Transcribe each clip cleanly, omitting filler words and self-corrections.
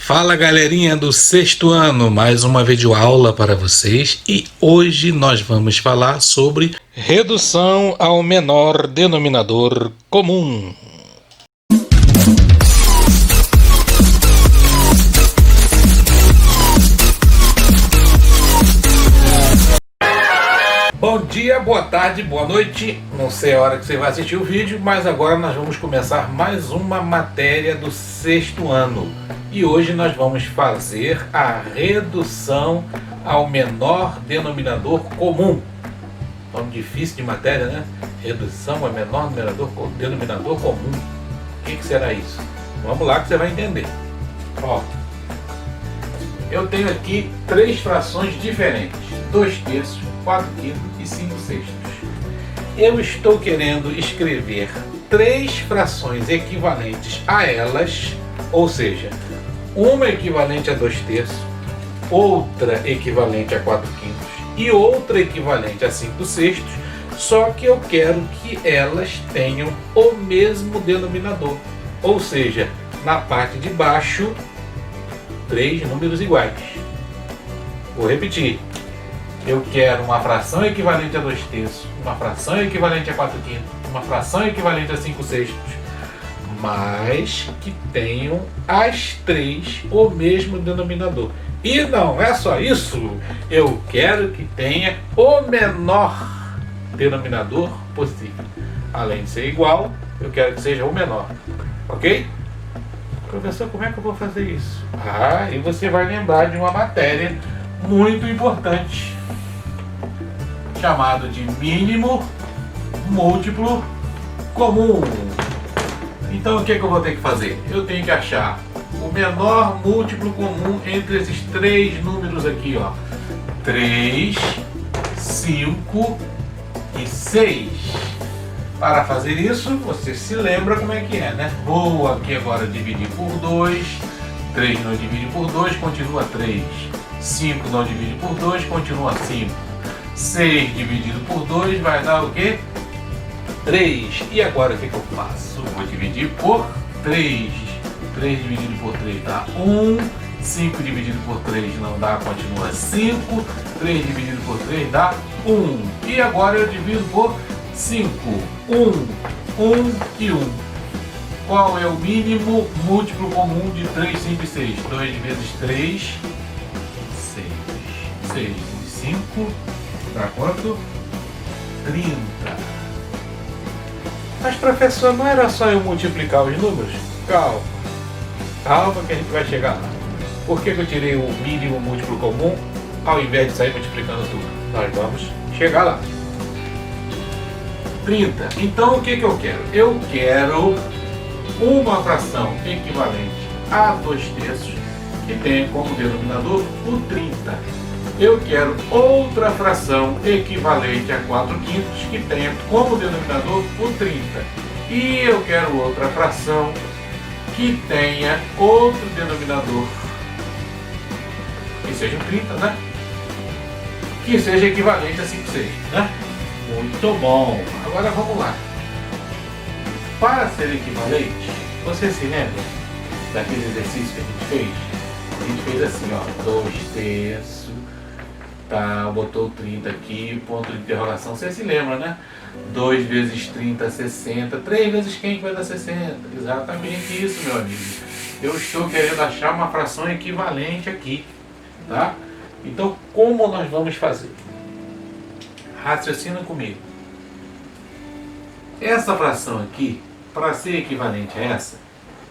Fala galerinha do sexto ano, mais uma videoaula para vocês e hoje nós vamos falar sobre redução ao menor denominador comum. Bom dia, boa tarde, boa noite, não sei a hora que você vai assistir o vídeo, mas agora nós vamos começar mais uma matéria do sexto ano. E hoje nós vamos fazer a redução ao menor denominador comum. Nome difícil de matéria, né? Redução ao menor denominador comum. O que será isso? Vamos lá que você vai entender. Ó, eu tenho aqui três frações diferentes: 2/3, 4/5 e 5/6. Eu estou querendo escrever três frações equivalentes a elas, ou seja, uma equivalente a 2/3, outra equivalente a 4/5 e outra equivalente a 5/6, só que eu quero que elas tenham o mesmo denominador, ou seja, na parte de baixo, três números iguais. Vou repetir. Eu quero uma fração equivalente a 2/3, uma fração equivalente a 4/5, uma fração equivalente a 5/6, mas que tenham as três o mesmo denominador. E não é só isso, eu quero que tenha o menor denominador possível. Além de ser igual, eu quero que seja o menor. Ok? Professor, como é que eu vou fazer isso? E você vai lembrar de uma matéria muito importante, chamado de mínimo múltiplo comum. Então o que eu vou ter que fazer? Eu tenho que achar o menor múltiplo comum entre esses três números aqui, ó. 3, 5 e 6. Para fazer isso, você se lembra como é que é, né? Vou aqui agora dividir por 2. 3 não divide por 2, continua 3. 5 não divide por 2, continua 5. 6 dividido por 2 vai dar o quê? 3. E agora o que eu faço? Vou dividir por 3. 3 dividido por 3 dá 1. 5 dividido por 3 não dá, continua 5. 3 dividido por 3 dá 1. E agora eu divido por 5. 1 e 1. Qual é o mínimo múltiplo comum de 3, 5 e 6? 2 vezes 3, 6. 6 e 5 dá quanto? 30. Mas professor, não era só eu multiplicar os números? Calma que a gente vai chegar lá. Por que eu tirei o mínimo múltiplo comum ao invés de sair multiplicando tudo? Nós vamos chegar lá. 30. Então o que eu quero? Eu quero uma fração equivalente a 2/3 que tenha como denominador o 30. Eu quero outra fração equivalente a 4/5 que tenha como denominador o 30. E eu quero outra fração que tenha outro denominador que seja o 30, né? Que seja equivalente a 5/6, né? Muito bom. Agora vamos lá. Para ser equivalente, você se lembra daquele exercício que a gente fez? A gente fez assim, ó, 2/3. Tá, botou 30 aqui, ponto de interrogação, você se lembra, né? 2 vezes 30, 60. 3 vezes quem vai dar 60? Exatamente isso, meu amigo. Eu estou querendo achar uma fração equivalente aqui, tá? Então, como nós vamos fazer? Raciocina comigo. Essa fração aqui, para ser equivalente a essa,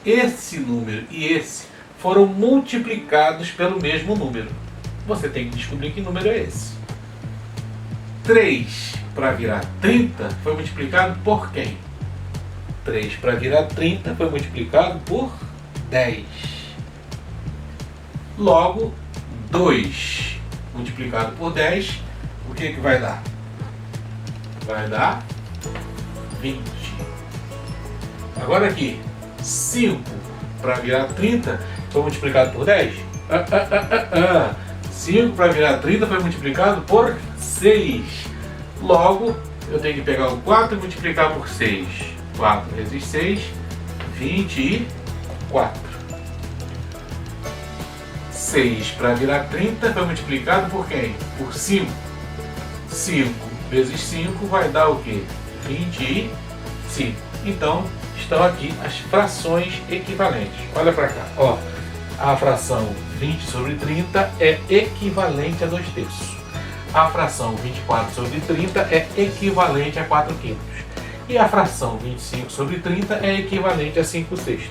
esse número e esse foram multiplicados pelo mesmo número. Você tem que descobrir que número é esse. 3 para virar 30 foi multiplicado por quem? 3 para virar 30 foi multiplicado por 10. Logo, 2 multiplicado por 10, o que vai dar? Vai dar 20. Agora aqui, 5 para virar 30 foi multiplicado por 10? 5 para virar 30 foi multiplicado por 6. Logo, eu tenho que pegar o 4 e multiplicar por 6. 4 vezes 6, 24. 6 para virar 30 foi multiplicado por quem? Por 5. 5 vezes 5 vai dar o quê? 25. Então, estão aqui as frações equivalentes. Olha para cá. Ó, a fração 20 sobre 30 é equivalente a 2/3. A fração 24 sobre 30 é equivalente a 4/5. E a fração 25 sobre 30 é equivalente a 5/6.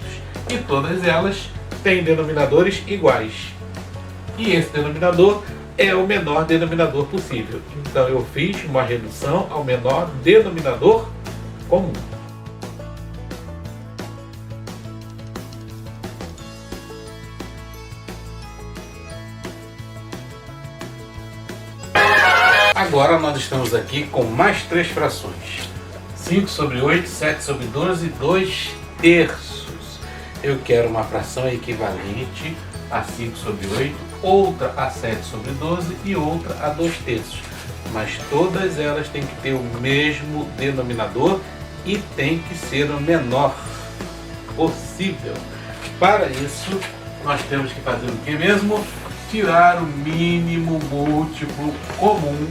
E todas elas têm denominadores iguais. E esse denominador é o menor denominador possível. Então eu fiz uma redução ao menor denominador comum. Agora nós estamos aqui com mais 3 frações. 5 sobre 8, 7 sobre 12, 2/3. Eu quero uma fração equivalente a 5 sobre 8, outra a 7 sobre 12 e outra a 2/3. Mas todas elas têm que ter o mesmo denominador e tem que ser o menor possível. Para isso, nós temos que fazer o que mesmo? Tirar o mínimo múltiplo comum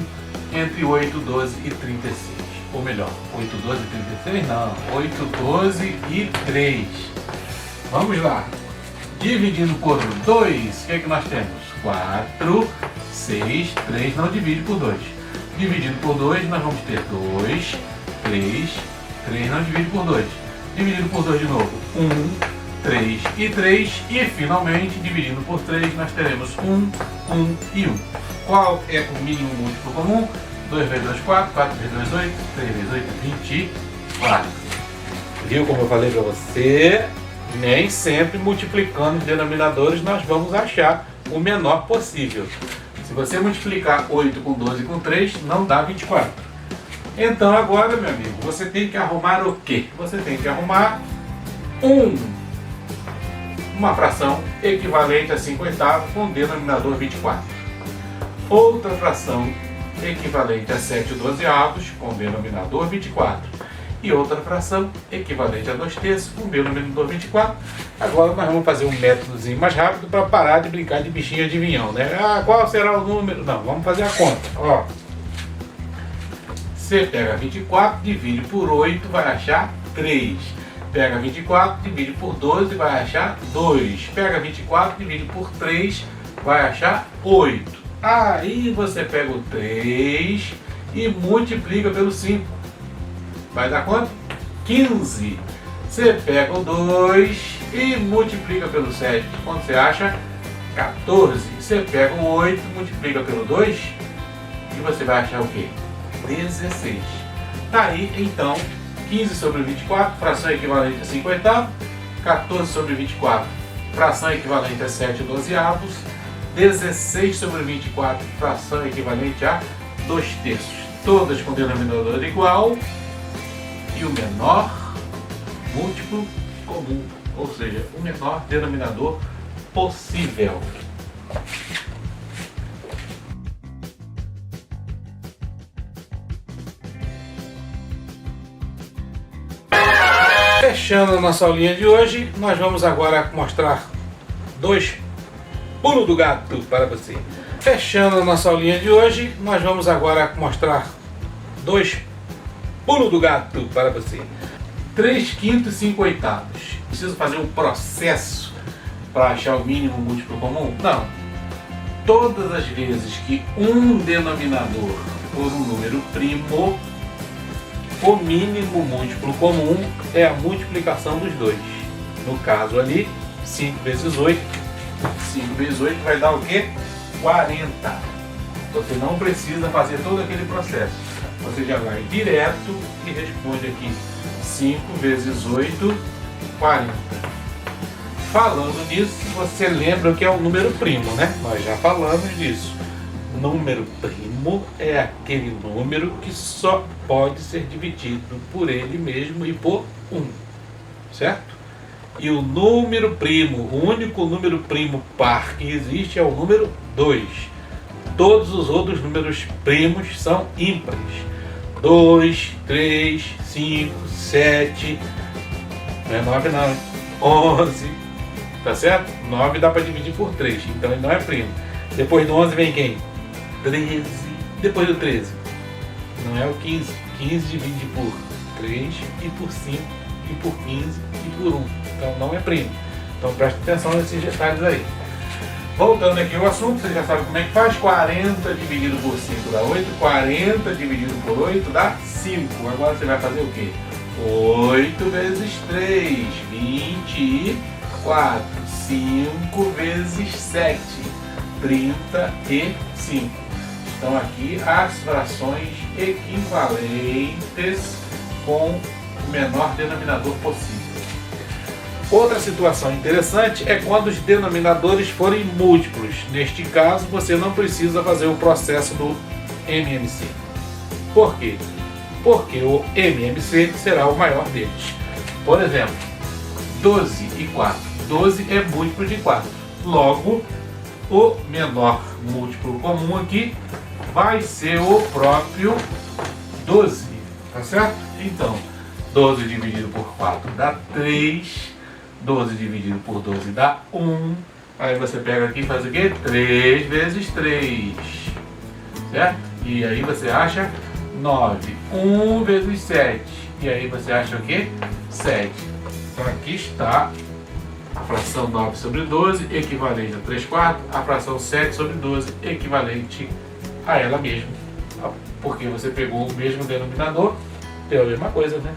entre 8, 12 e 36. Ou melhor, 8, 12 e 36? Não, 8, 12 e 3. Vamos lá. Dividindo por 2, o que é que nós temos? 4, 6, 3 não divide por 2. Dividido por 2, nós vamos ter 2, 3, 3 não divide por 2. Dividido por 2 de novo, 1, 3 e 3. E finalmente, dividindo por 3, nós teremos 1, 1 e 1. Qual é o mínimo múltiplo comum? 2 vezes 2, 4, 4 vezes 2, 8, 3 vezes 8, 24. Viu como eu falei para você? Nem sempre multiplicando os denominadores nós vamos achar o menor possível. Se você multiplicar 8 com 12 com 3, não dá 24. Então agora, meu amigo, você tem que arrumar o quê? Você tem que arrumar uma fração equivalente a 5/8 com denominador 24. Outra fração equivalente a 7/12 com denominador 24. E outra fração equivalente a 2/3 com denominador 24. Agora nós vamos fazer um métodozinho mais rápido para parar de brincar de bichinho adivinhão, né? Ah, qual será o número? Não, vamos fazer a conta. Ó, você pega 24, divide por 8, vai achar 3. Pega 24, divide por 12, vai achar 2. Pega 24, divide por 3, vai achar 8. Aí você pega o 3 e multiplica pelo 5. Vai dar quanto? 15. Você pega o 2 e multiplica pelo 7. Quanto você acha? 14. Você pega o 8, multiplica pelo 2 e você vai achar o quê? 16. Tá aí, então, 15 sobre 24, fração equivalente a 5/8. 14 sobre 24, fração equivalente a 7/12. 16 sobre 24, fração equivalente a 2/3. Todas com denominador igual. E o menor múltiplo comum, ou seja, o menor denominador possível. Fechando a nossa aulinha de hoje, nós vamos agora mostrar 2 pulos do gato para você. Fechando a nossa aulinha de hoje, nós vamos agora mostrar 2 pulo do gato para você. 3/5 e 5/8. Preciso fazer um processo para achar o mínimo múltiplo comum? Não. Todas as vezes que um denominador for um número primo, o mínimo múltiplo comum é a multiplicação dos dois. No caso ali, 5 vezes 8. 5 vezes 8 vai dar o quê? 40. Você não precisa fazer todo aquele processo. Você já vai direto e responde aqui 5 vezes 8, 40. Falando nisso, você lembra o que é um número primo, né? Nós já falamos disso. Número primo é aquele número que só pode ser dividido por ele mesmo e por 1, certo? E o número primo, o único número primo par que existe é o número 2. Todos os outros números primos são ímpares. 2, 3, 5, 7, não é 9 não, 11, tá certo? 9 dá para dividir por 3, então ele não é primo. Depois do 11 vem quem? 13. Depois do 13, não é o 15. 15 divide por 3 e por 5 e por 15 e por 1. Então não é primo. Então presta atenção nesses detalhes aí. Voltando aqui ao assunto, você já sabe como é que faz. 40 dividido por 5 dá 8. 40 dividido por 8 dá 5. Agora você vai fazer o quê? 8 vezes 3, 24. 5 vezes 7, 35. Então aqui as frações equivalentes com o menor denominador possível. Outra situação interessante é quando os denominadores forem múltiplos. Neste caso, você não precisa fazer o processo do MMC. Por quê? Porque o MMC será o maior deles. Por exemplo, 12 e 4. 12 é múltiplo de 4. Logo, o menor múltiplo comum aqui vai ser o próprio 12. Tá certo? Então, 12 dividido por 4 dá 3. 12 dividido por 12 dá 1. Aí você pega aqui e faz o quê? 3 vezes 3. Certo? E aí você acha 9. 1 vezes 7. E aí você acha o quê? 7. Então aqui está a fração 9 sobre 12, equivalente a 3 quartos. A fração 7 sobre 12, equivalente a ela mesma. Porque você pegou o mesmo denominador, deu a mesma coisa, né?